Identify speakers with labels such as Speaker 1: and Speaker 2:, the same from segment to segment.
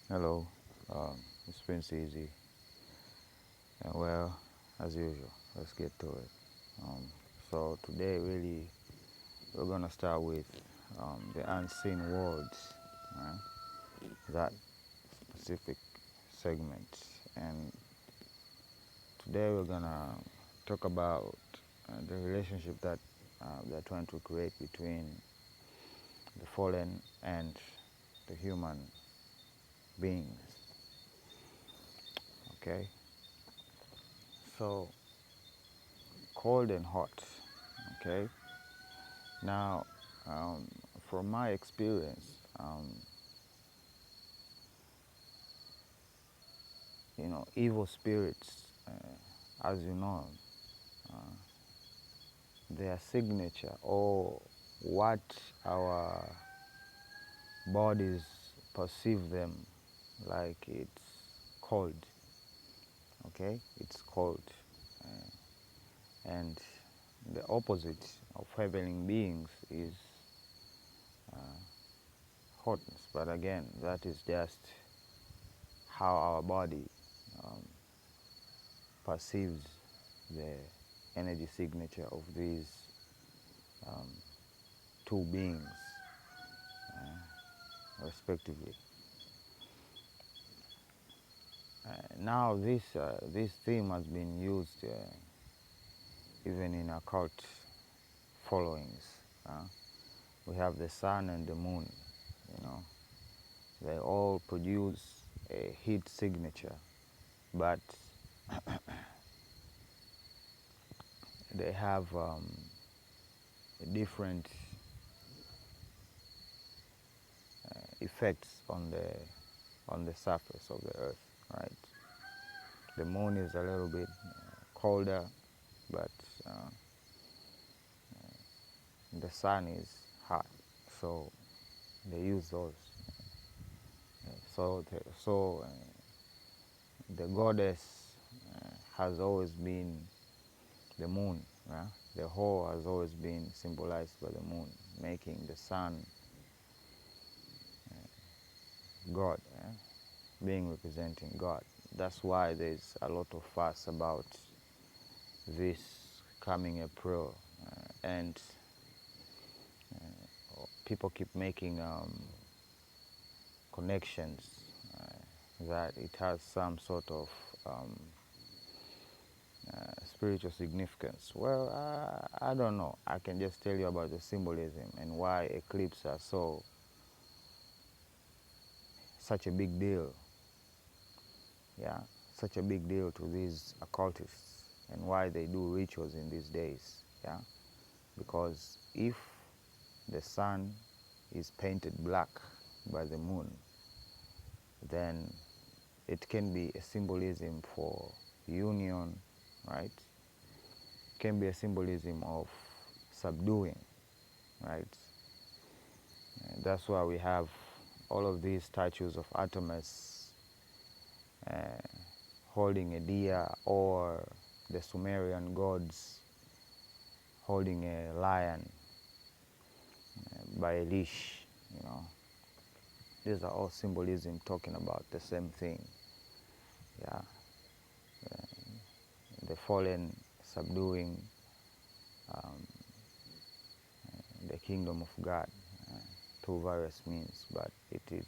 Speaker 1: Hello, it's Prince Easy. And well, as usual, let's get to it. Um, so today, really, we're gonna start with the unseen words, that specific segment. And today, we're gonna talk about the relationship that they're trying to create between the fallen and the human beings. Okay, so cold and hot. Okay, now um, from my experience, evil spirits, as you know, their signature or what our bodies perceive them like it's cold. Okay, it's cold, and the opposite of heavenly beings is hotness. But again, that is just how our body um, perceives the energy signature of these um, two beings, respectively. Now, this theme has been used even in occult followings. We have the sun and the moon. You know, they all produce a heat signature, but they have different effects on the surface of the earth. Right, the moon is a little bit colder, but the sun is hot, so they use those. The goddess has always been the moon. Yeah? The whole has always been symbolized by the moon, making the sun God, being representing God. That's why there's a lot of fuss about this coming April, and people keep making connections that it has some sort of spiritual significance. Well, I don't know. I can just tell you about the symbolism and why eclipses are such a big deal. Yeah, such a big deal to these occultists and why they do rituals in these days. Yeah, because if the sun is painted black by the moon, then it can be a symbolism for union, right? It can be a symbolism of subduing, right? And that's why we have all of these statues of Artemis uh, holding a deer, or the Sumerian gods holding a lion by a leash. You know, these are all symbolism talking about the same thing. Yeah, the fallen subduing the kingdom of God through various means, but it is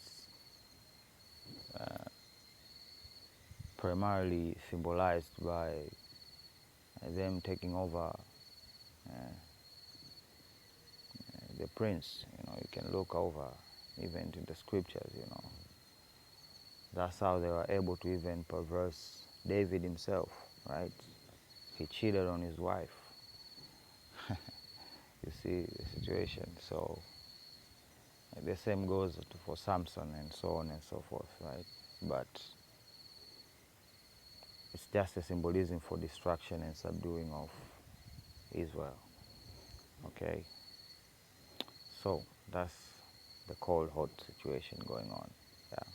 Speaker 1: primarily symbolized by them taking over the prince. You can look over even to the scriptures. That's how they were able to even perverse David himself, right? He cheated on his wife. You see the situation. So the same goes for Samson and so on and so forth, right? But it's just a symbolism for destruction and subduing of Israel. Okay, so that's the cold hot situation going on. Yeah.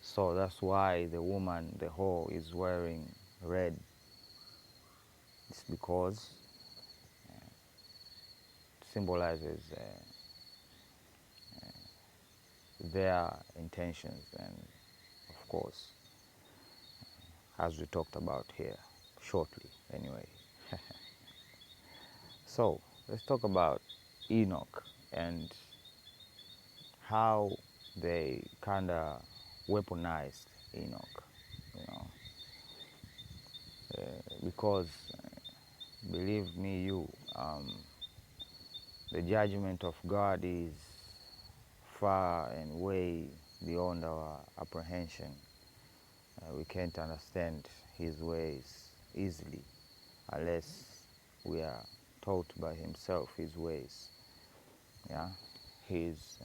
Speaker 1: So that's why the woman, the whore, is wearing red. It's because it symbolizes their intentions and of course, as we talked about here shortly anyway. So let's talk about Enoch and how they kind of weaponized Enoch, you know, because believe me, the judgment of God is far and way beyond our apprehension. We can't understand His ways easily unless we are taught by Himself His ways. Yeah, He is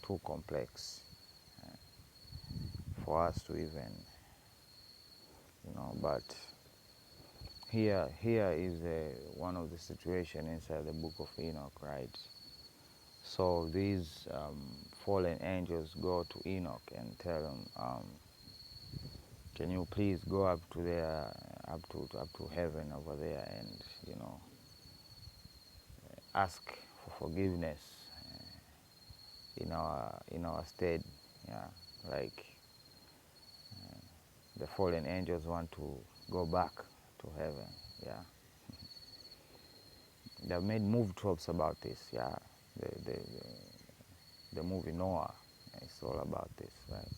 Speaker 1: too complex for us to even, but here is one of the situations inside the book of Enoch, right? So these fallen angels go to Enoch and tell him, can you please go up to heaven over there and ask for forgiveness in our stead. Yeah, like the fallen angels want to go back to heaven. Yeah, they've made movie tropes about this. Yeah, the movie Noah, it's all about this, right?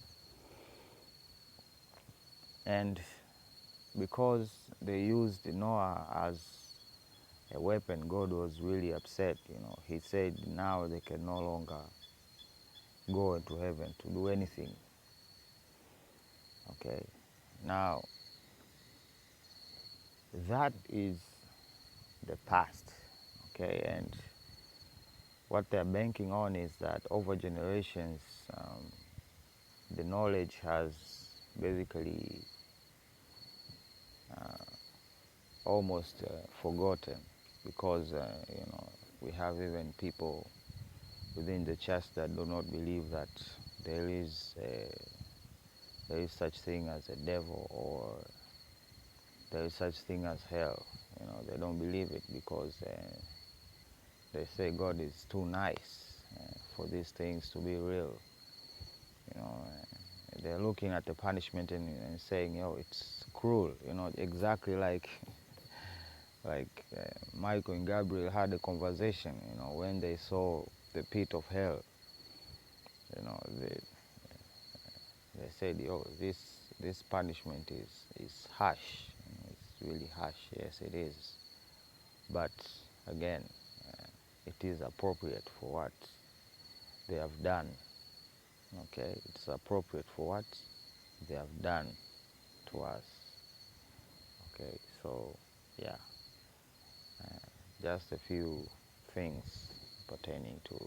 Speaker 1: And because they used Noah as a weapon, God was really upset. He said now they can no longer go into heaven to do anything. Okay, now that is the past. Okay, and what they're banking on is that over generations, the knowledge has basically almost forgotten, because we have even people within the church that do not believe that there is such thing as a devil, or there is such thing as hell. They don't believe it because they say God is too nice for these things to be real. They're looking at the punishment and saying, it's cruel. Exactly like Michael and Gabriel had a conversation. When they saw the pit of hell, they said, this punishment is harsh. It's really harsh. Yes, it is. But again, it is appropriate for what they have done. Okay, it's appropriate for what they have done to us. Okay, so yeah, just a few things pertaining to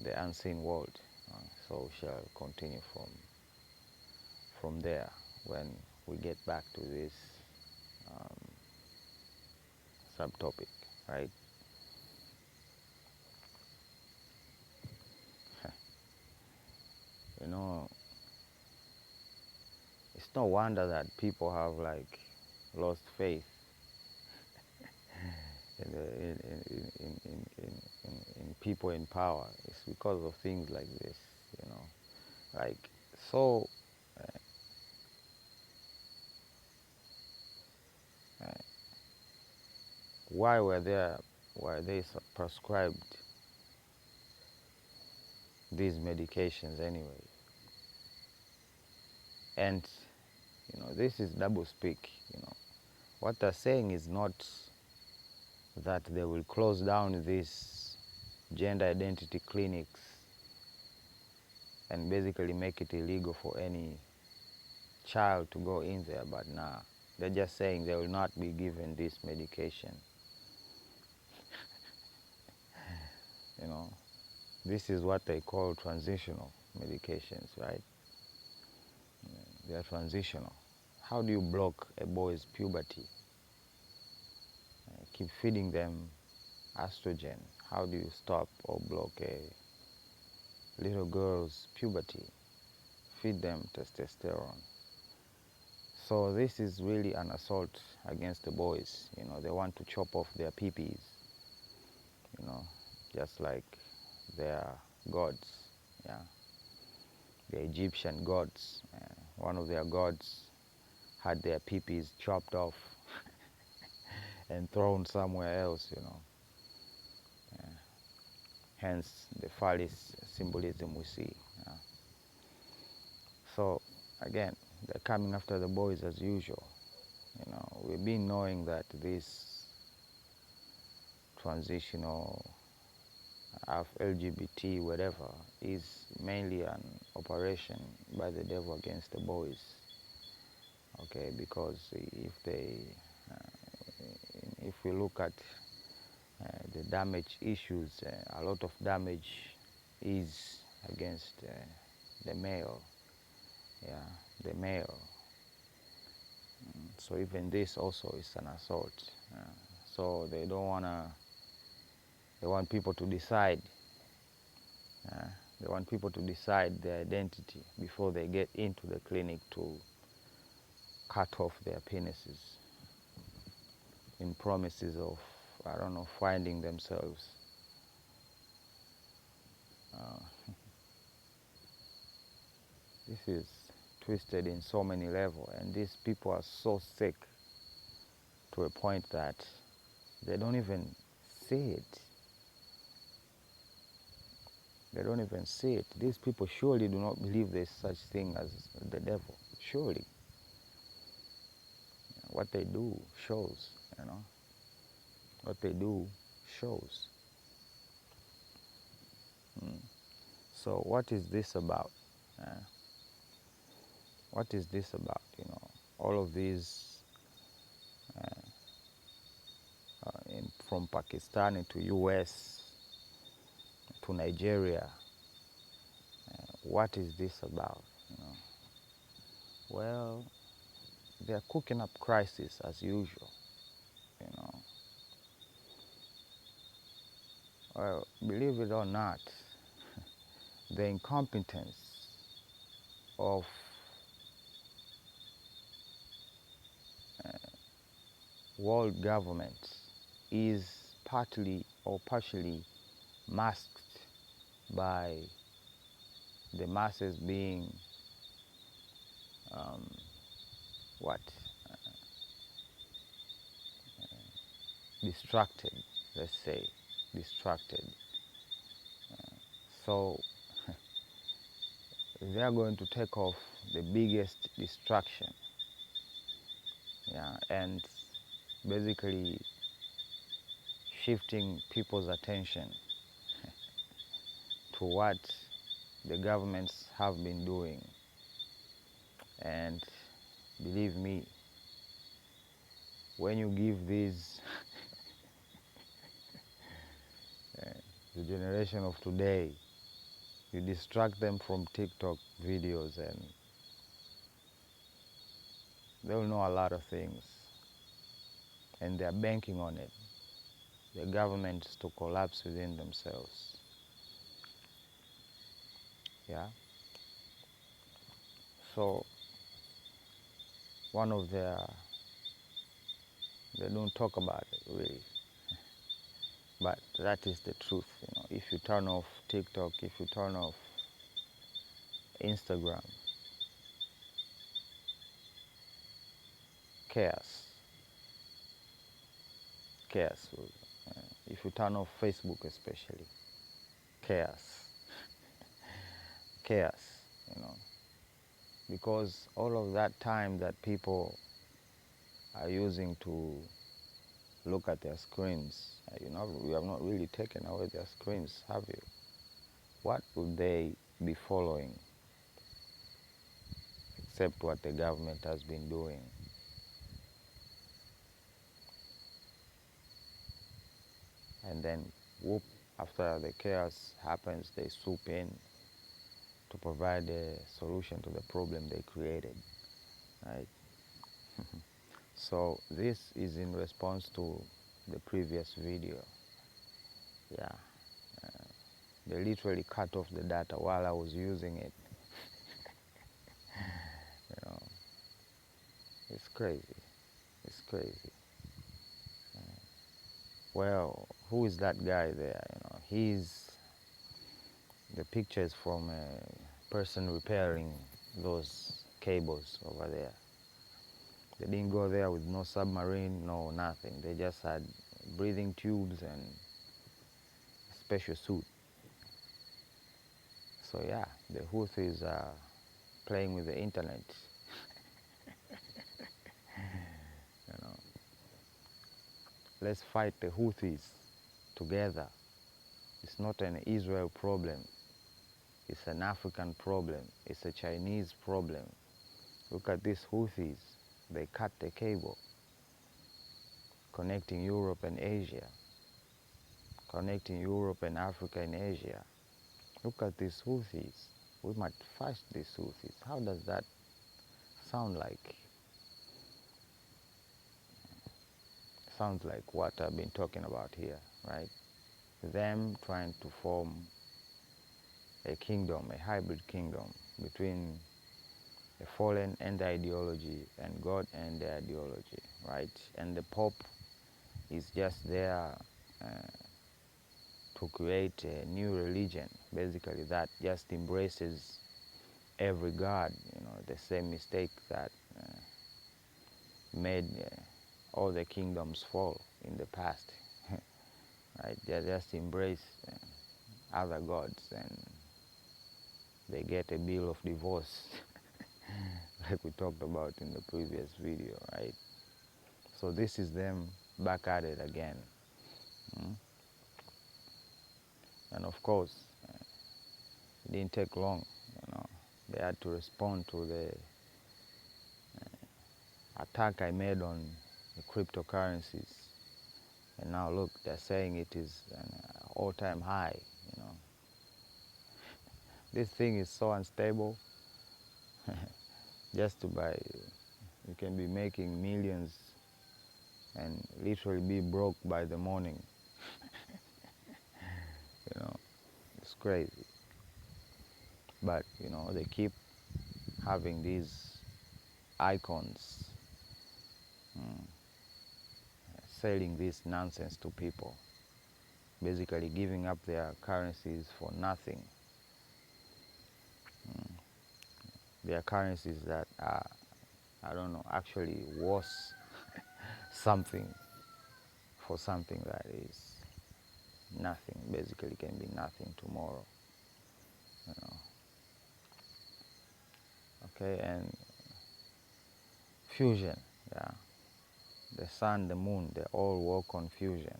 Speaker 1: the unseen world. So we shall continue from there when we get back to this subtopic, right? It's no wonder that people have lost faith in people in power. It's because of things like this, so why they prescribed these medications anyway? And this is double speak. What they're saying is not that they will close down these gender identity clinics and basically make it illegal for any child to go in there, but nah, they're just saying they will not be given this medication. This is what they call transitional medications, right? They are transitional. How do you block a boy's puberty? Keep feeding them estrogen. How do you stop or block a little girl's puberty? Feed them testosterone. So this is really an assault against the boys. They want to chop off their peepees, just like their gods. Yeah. the Egyptian gods. One of their gods had their peepees chopped off and thrown somewhere else, you know. Hence the phallus symbolism we see. So again, they're coming after the boys as usual. You know, we've been knowing that this transitional of LGBT whatever is mainly an operation by the devil against the boys. Okay, because if we look at the damage issues, a lot of damage is against the male. Yeah, the male. So even this also is an assault. So they don't wanna. They want people to decide. They want people to decide their identity before they get into the clinic to cut off their penises in promises of, I don't know, finding themselves. This is twisted in so many levels, and these people are so sick to a point that they don't even see it. They don't even see it. These people surely do not believe there's such thing as the devil. Surely. What they do shows, you know. What they do shows. So what is this about? What is this about? You know, all of these from Pakistan to US to Nigeria. What is this about? You know? Well, they're cooking up crisis as usual. You know. Well, believe it or not, the incompetence of world governments is partly or partially masked by the masses being what? Distracted, let's say, distracted. So they are going to take off the biggest distraction, yeah, and basically shifting people's attention to what the governments have been doing. And believe me, when you give these the generation of today, you distract them from TikTok videos and they'll know a lot of things, and they're banking on it. The governments to collapse within themselves. Yeah. So one of their, they don't talk about it really, but that is the truth. You know, if you turn off TikTok, if you turn off Instagram, chaos, chaos. If you turn off Facebook especially, chaos, chaos, you know, because all of that time that people are using to look at their screens, you have not really taken away their screens, have you? What would they be following except what the government has been doing? And then, whoop, after the chaos happens, they swoop in to provide a solution to the problem they created, right? So this is in response to the previous video. Yeah, they literally cut off the data while I was using it. You know, it's crazy. It's crazy. Well, who is that guy there? You know, the picture is from person repairing those cables over there. They didn't go there with no submarine, no nothing. They just had breathing tubes and a special suit. So yeah, the Houthis are playing with the internet. You know, let's fight the Houthis together. It's not an Israel problem. It's an African problem. It's a Chinese problem. Look at these Houthis. They cut the cable connecting Europe and Asia, connecting Europe and Africa and Asia. Look at these Houthis. We might fight these Houthis. How does that sound like? Sounds like what I've been talking about here, right? Them trying to form a kingdom, a hybrid kingdom between the fallen and the ideology and God and the ideology, right? And the Pope is just there to create a new religion, basically, that just embraces every God, the same mistake that made all the kingdoms fall in the past, right? They just embrace other gods and they get a bill of divorce, like we talked about in the previous video, right? So this is them back at it again. And of course, it didn't take long, They had to respond to the attack I made on the cryptocurrencies. And now look, they're saying it is an all-time high, This thing is so unstable. Just to buy, you can be making millions and literally be broke by the morning. It's crazy. But, they keep having these icons selling this nonsense to people, basically giving up their currencies for nothing. Their currencies that are, I don't know, actually worth something for something that is nothing, basically can be nothing tomorrow. Okay, and fusion, yeah. The sun, the moon, they all work on fusion.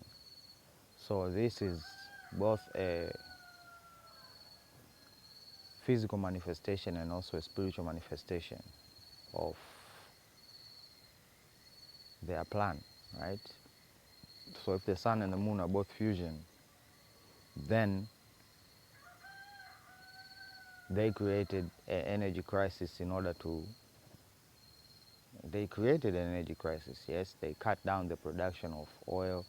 Speaker 1: So this is both a physical manifestation and also a spiritual manifestation of their plan, right? So if the sun and the moon are both fusion, then they created an energy crisis they created an energy crisis, yes. They cut down the production of oil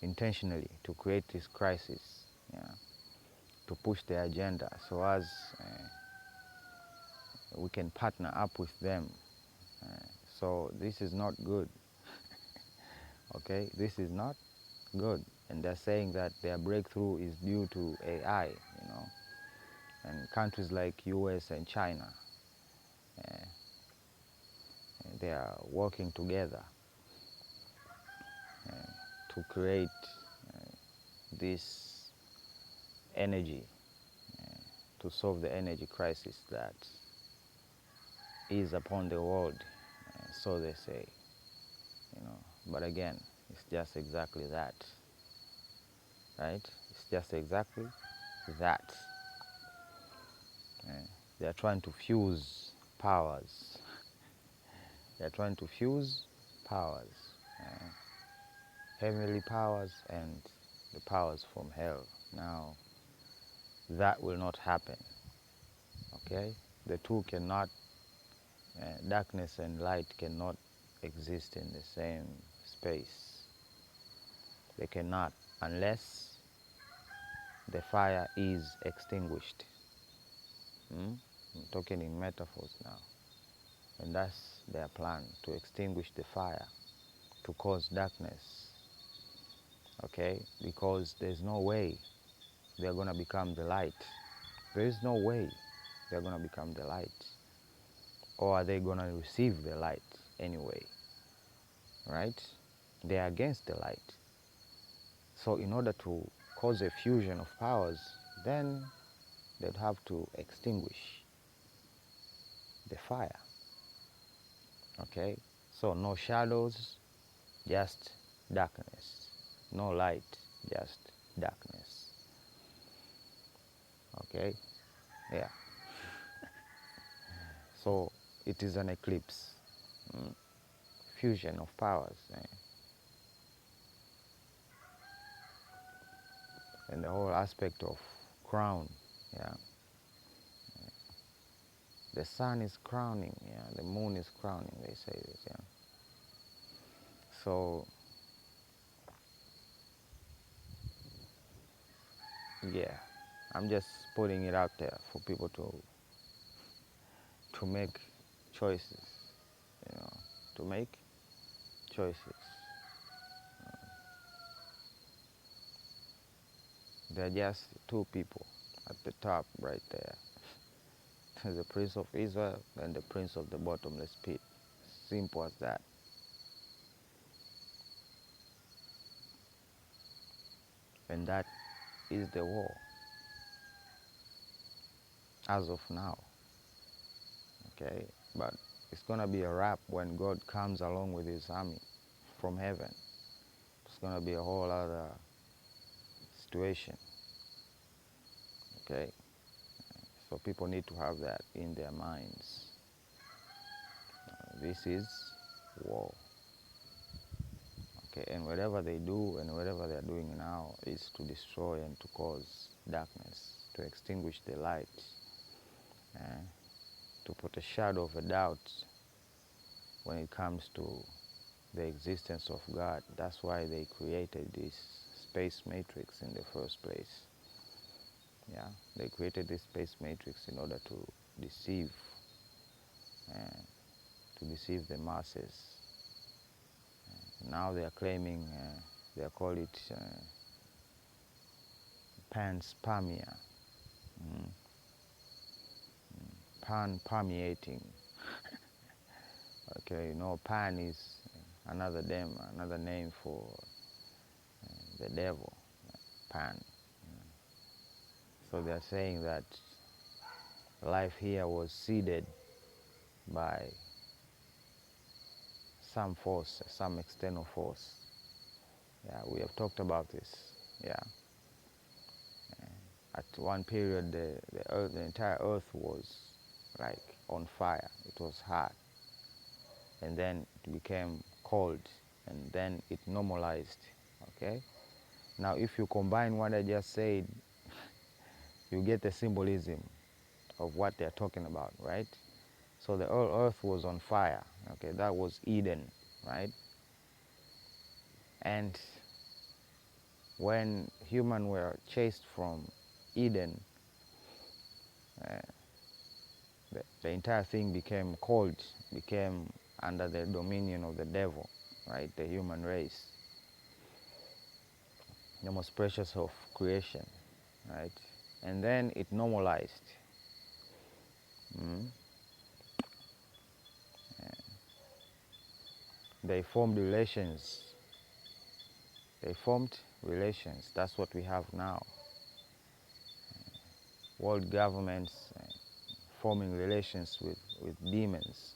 Speaker 1: intentionally to create this crisis, to push their agenda so as we can partner up with them. So this is not good, okay? This is not good. And they're saying that their breakthrough is due to AI, and countries like US and China, they are working together to create this energy, to solve the energy crisis that is upon the world, so they say, But again, it's just exactly that, right? It's just exactly that. They're trying to fuse powers. They're trying to fuse powers, heavenly powers and the powers from hell. Now, that will not happen, okay? The two cannot, darkness and light cannot exist in the same space. They cannot, unless the fire is extinguished. I'm talking in metaphors now. And that's their plan, to extinguish the fire, to cause darkness, okay? Because there's no way they're going to become the light. There is no way. they're going to become the light? Or are they going to receive the light anyway? Right? They are against the light. So in order to cause a fusion of powers, then they'd have to extinguish the fire. Okay? So no shadows, just darkness. No light, just darkness. Okay? Yeah. So it is an eclipse. Fusion of powers. And the whole aspect of crown. Yeah. The sun is crowning, yeah. The moon is crowning, they say this, yeah. So, yeah, I'm just putting it out there for people to make choices, to make choices. There are just two people at the top right there. There's the Prince of Israel and the Prince of the bottomless pit. Simple as that. And that is the war as of now. Okay? But it's going to be a wrap when God comes along with his army from heaven. It's going to be a whole other situation. Okay? So people need to have that in their minds. This is war. Okay? And whatever they do and whatever they're doing now is to destroy and to cause darkness, to extinguish the light, to put a shadow of a doubt when it comes to the existence of God. That's why they created this space matrix in the first place. Yeah, they created this space matrix in order to deceive, the masses. Now they are claiming, they call it panspermia, pan-permeating. Okay, pan is another name for the devil, pan. So they are saying that life here was seeded by some force, some external force. Yeah, we have talked about this. Yeah. At one period, the entire earth was like on fire. It was hot. And then it became cold. And then it normalized. Okay? Now, if you combine what I just said, you get the symbolism of what they're talking about, right? So the whole earth was on fire. Okay, that was Eden, right? And when humans were chased from Eden, the entire thing became cold, became under the dominion of the devil, right? The human race, the most precious of creation, right? And then it normalized. They formed relations. They formed relations. That's what we have now. World governments forming relations with demons,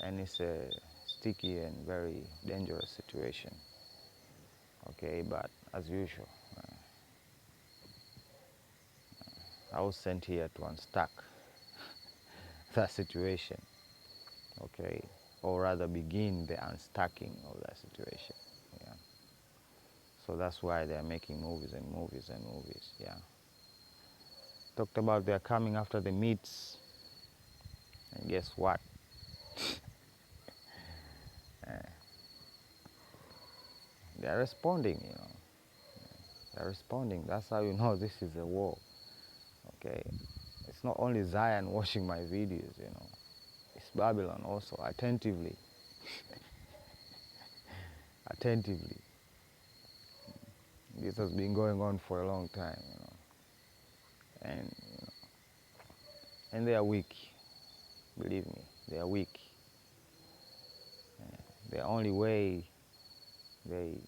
Speaker 1: and it's a sticky and very dangerous situation. Okay, but as usual, I was sent here to unstuck that situation, okay, or rather begin the unstacking of that situation. Yeah. So that's why they're making movies and movies and movies. Yeah. Talked about they're coming after the meats, and guess what? They're responding, They're responding. That's how you know this is a war. Okay. It's not only Zion watching my videos, It's Babylon also, attentively. Attentively. This has been going on for a long time, and and they are weak. Believe me, they are weak. The only way they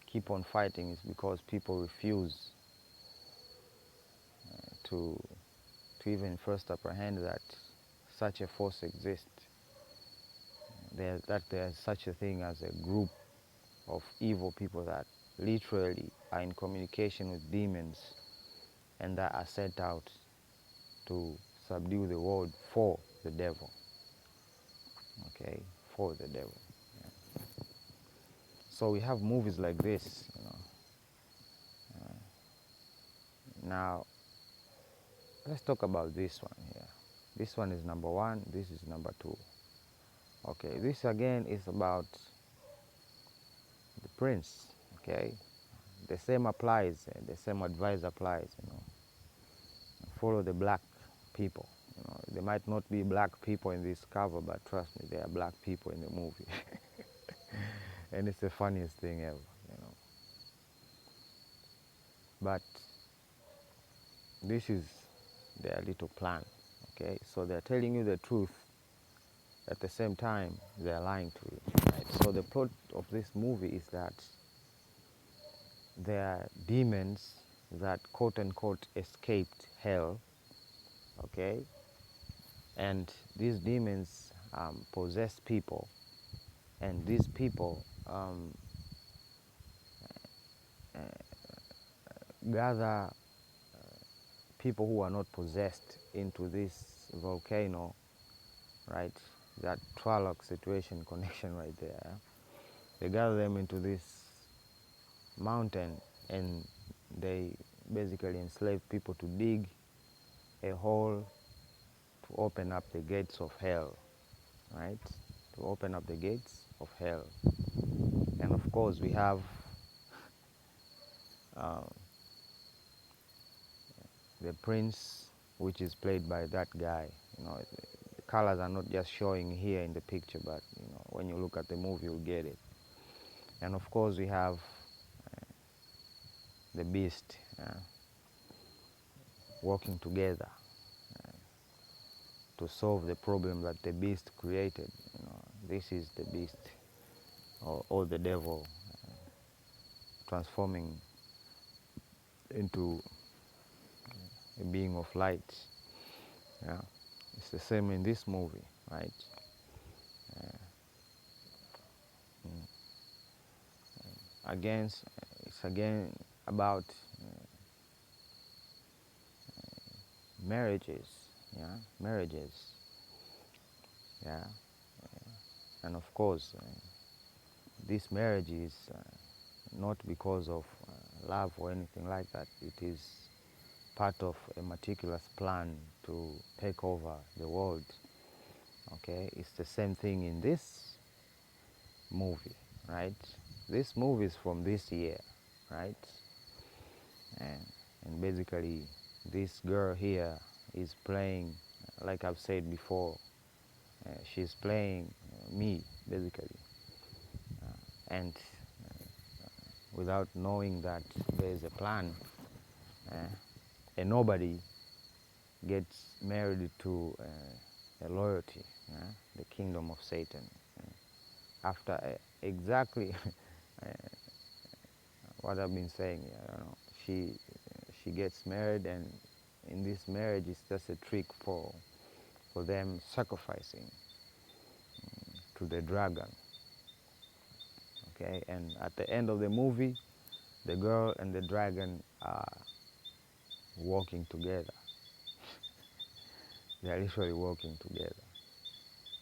Speaker 1: keep on fighting is because people refuse to even first apprehend that such a force exists. That there's such a thing as a group of evil people that literally are in communication with demons and that are sent out to subdue the world for the devil. Okay, for the devil. Yeah. So we have movies like this, Now, let's talk about this one here. This one is number one, this is number two. Okay, this again is about the prince, okay? The same applies, the same advice applies, Follow the black people, There might not be black people in this cover, but trust me, there are black people in the movie. And it's the funniest thing ever. But this is their little plan, okay? So they're telling you the truth. At the same time, they're lying to you, right? So the plot of this movie is that there are demons that quote unquote escaped hell, okay? And these demons possess people, and these people gather people who are not possessed into this volcano, right? That Twilight situation connection right there. They gather them into this mountain and they basically enslave people to dig a hole to open up the gates of hell, right? To open up the gates of hell. And of course we have the prince, which is played by that guy. The colors are not just showing here in the picture, but when you look at the movie, you'll get it. And of course, we have the beast working together to solve the problem that the beast created. This is the beast or the devil transforming into a being of light. Yeah, it's the same in this movie, right? It's again about marriages, marriages, yeah, and of course, this marriage is not because of love or anything like that. It is part of a meticulous plan to take over the world. Okay, it's the same thing in this movie, right? This movie is from this year, right? And basically, this girl here is playing, like I've said before, she's playing me, basically. And without knowing that there's a plan, and nobody gets married to a loyalty, the kingdom of Satan. After exactly what I've been saying, she gets married, and in this marriage, it's just a trick for them sacrificing to the dragon. Okay, and at the end of the movie, the girl and the dragon are walking together. They are literally working together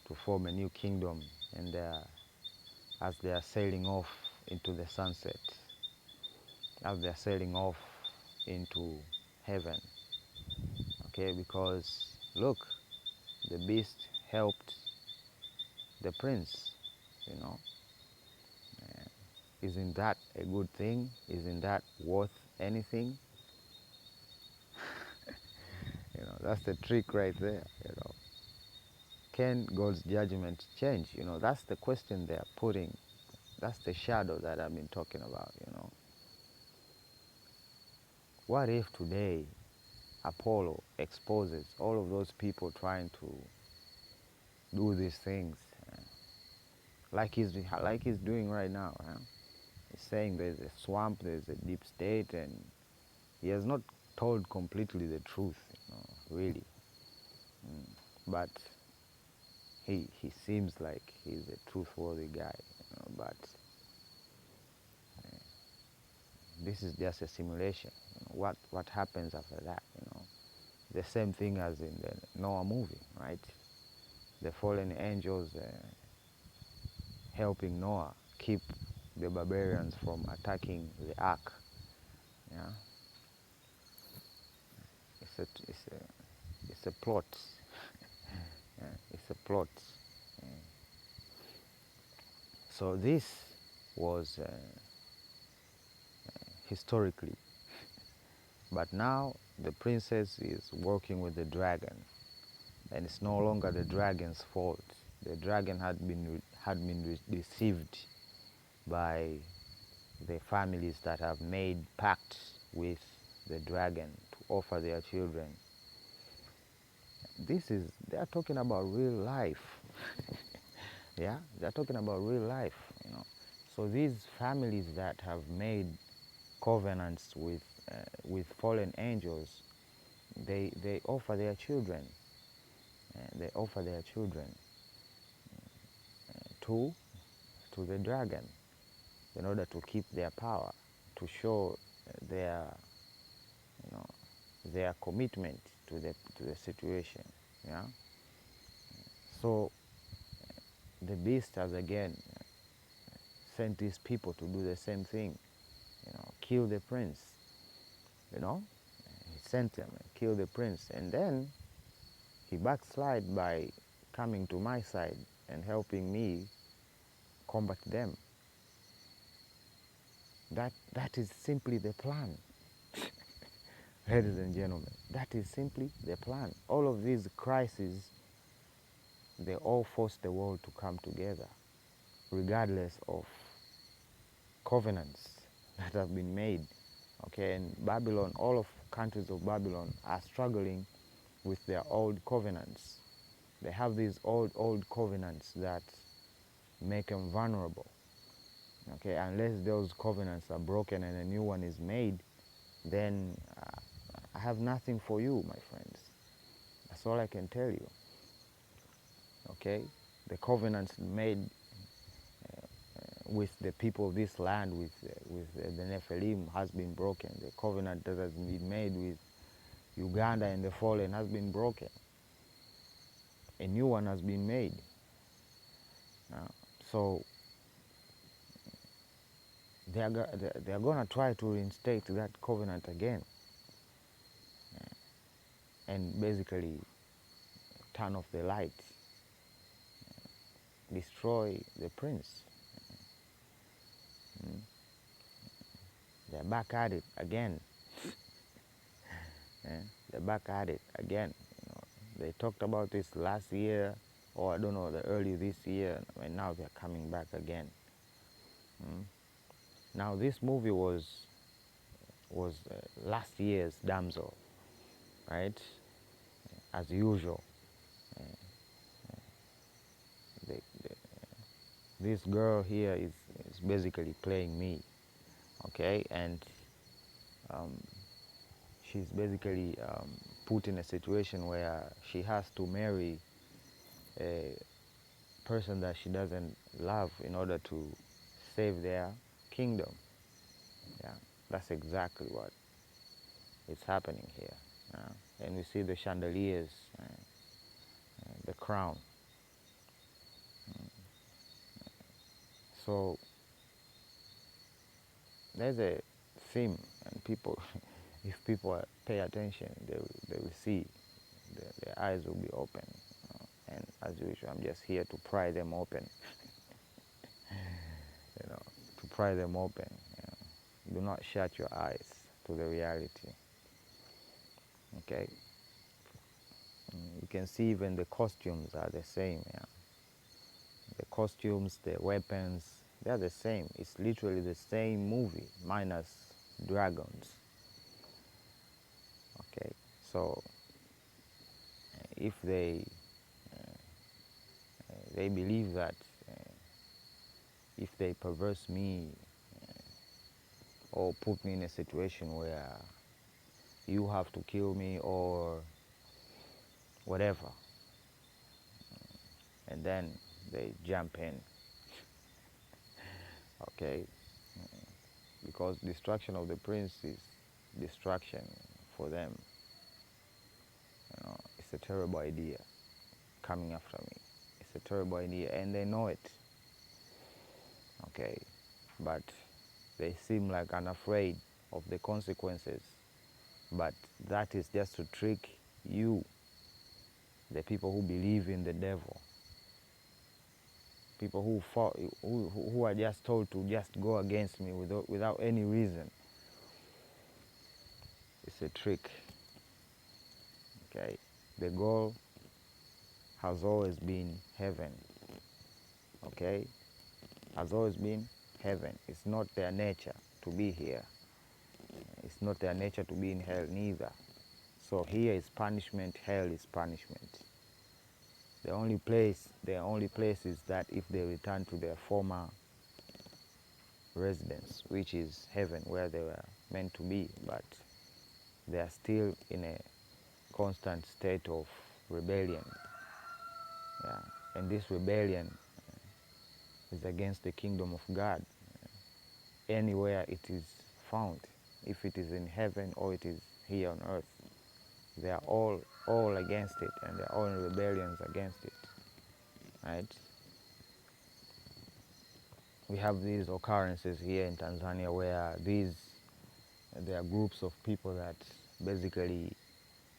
Speaker 1: to form a new kingdom, and as they are sailing off into the sunset, as they are sailing off into heaven. Okay, because look, the beast helped the prince, you know. Isn't that a good thing? Isn't that worth anything? That's the trick right there. Can God's judgment change? That's the question they're putting. That's the shadow that I've been talking about. what if today Apollo exposes all of those people trying to do these things, like he's doing right now? He's saying there's a swamp, there's a deep state, and he has not told completely the truth, really. But he seems like he's a truthworthy guy, but this is just a simulation. What happens after that? The same thing as in the Noah movie, right? The fallen angels helping Noah keep the barbarians from attacking the ark. Yeah, it's a plot. Yeah, it's a plot. Yeah. So this was historically, but now the princess is working with the dragon, and it's no longer the dragon's fault. The dragon had been deceived by the families that have made pacts with the dragon to offer their children. They are talking about real life. Yeah, they're talking about real life. So these families that have made covenants with fallen angels, they offer their children. They offer their children to to the dragon in order to keep their power, to show their you know their commitment to the situation. Yeah. So the beast has again sent these people to do the same thing. Kill the prince. He sent them and kill the prince, and then he backslid by coming to my side and helping me combat them. That is simply the plan. Ladies and gentlemen, that is simply the plan. All of these crises, they all force the world to come together, regardless of covenants that have been made. Okay, and Babylon, all of countries of Babylon are struggling with their old covenants. They have these old covenants that make them vulnerable. Okay, unless those covenants are broken and a new one is made, then I have nothing for you, my friends. That's all I can tell you. Okay, the covenants made with the people of this land, with the Nephilim, has been broken. The covenant that has been made with Uganda and the fallen has been broken. A new one has been made. So they are going to try to reinstate that covenant again, and basically turn off the light, destroy the prince. They're back at it again. They're back at it again. They talked about this last year, or I don't know, the early this year, and now they're coming back again. Now this movie was last year's Damsel, right? As usual, the, this girl here is basically playing me, okay? And she's basically put in a situation where she has to marry a person that she doesn't love in order to save their kingdom. Yeah, that's exactly what is happening here. And we see the chandeliers, the crown. So there's a theme, and people, if people pay attention, they will see, their eyes will be open. And as usual, I'm just here to pry them open. To pry them open. Do not shut your eyes to the reality. Okay. You can see even the costumes are the same. Yeah. The costumes, the weapons, they're the same. It's literally the same movie minus dragons. So if they believe that if they perverse me or put me in a situation where you have to kill me or whatever, and then they jump in, okay? Because destruction of the prince is destruction for them. It's a terrible idea coming after me. It's a terrible idea, and they know it, okay? But they seem like unafraid of the consequences. But that is just to trick you, the people who believe in the devil. People who are just told to just go against me without any reason. It's a trick, okay? The goal has always been heaven, okay? Has always been heaven. It's not their nature to be here. It's not their nature to be in hell neither. So here is punishment, hell is punishment. The only place is that if they return to their former residence, which is heaven, where they were meant to be, but they are still in a constant state of rebellion. Yeah. And this rebellion is against the kingdom of God. Anywhere it is found, if it is in heaven or it is here on earth, they are all against it, and they are all in rebellions against it. Right? We have these occurrences here in Tanzania where there are groups of people that basically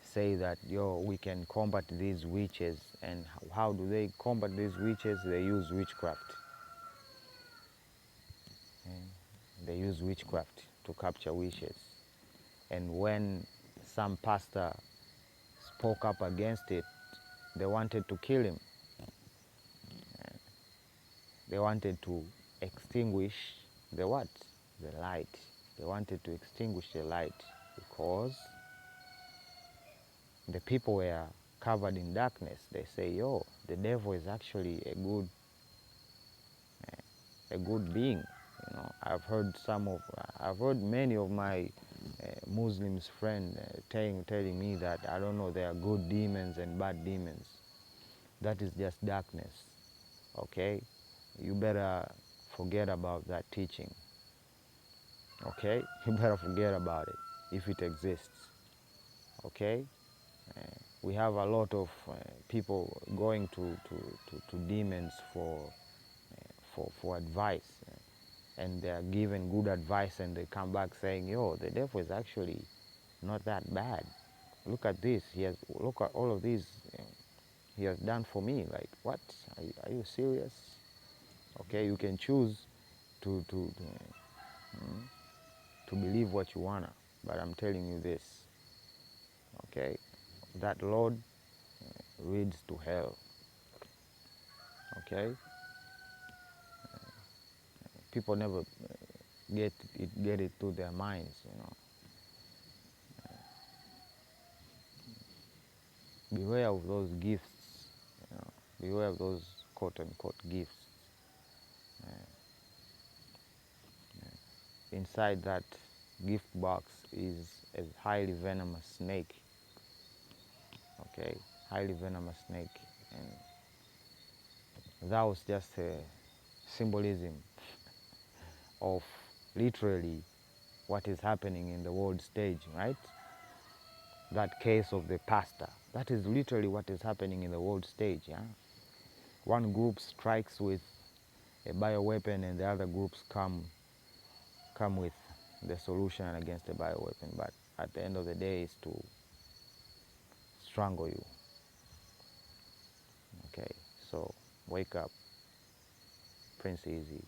Speaker 1: say that, we can combat these witches. And how do they combat these witches? They use witchcraft. They use witchcraft to capture witches. And when some pastor spoke up against it, they wanted to kill him. They wanted to extinguish the what? The light. They wanted to extinguish the light because the people were covered in darkness. They say, the devil is actually a good being. I've heard many of my Muslims friends telling me that, I don't know, there are good demons and bad demons. That is just darkness, okay? You better forget about that teaching, okay? You better forget about it if it exists, okay? We have a lot of people going to demons for advice, and they are given good advice, and they come back saying, the devil is actually not that bad. Look at this. Look at all of these he has done for me. Like, what? Are you serious? Okay, you can choose to believe what you wanna, but I'm telling you this. Okay, that Lord leads to hell. Okay, people never get it to their minds. Beware of those gifts. Beware of those quote unquote gifts. Inside that gift box is a highly venomous snake. Okay, highly venomous snake, and that was just a symbolism of literally what is happening in the world stage, right? That case of the pastor, that is literally what is happening in the world stage. Yeah, one group strikes with a bioweapon, and the other groups come with the solution against the bioweapon, but at the end of the day is to strangle you. Okay, so wake up. Prince Easy,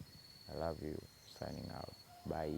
Speaker 1: I love you. Signing out. Bye.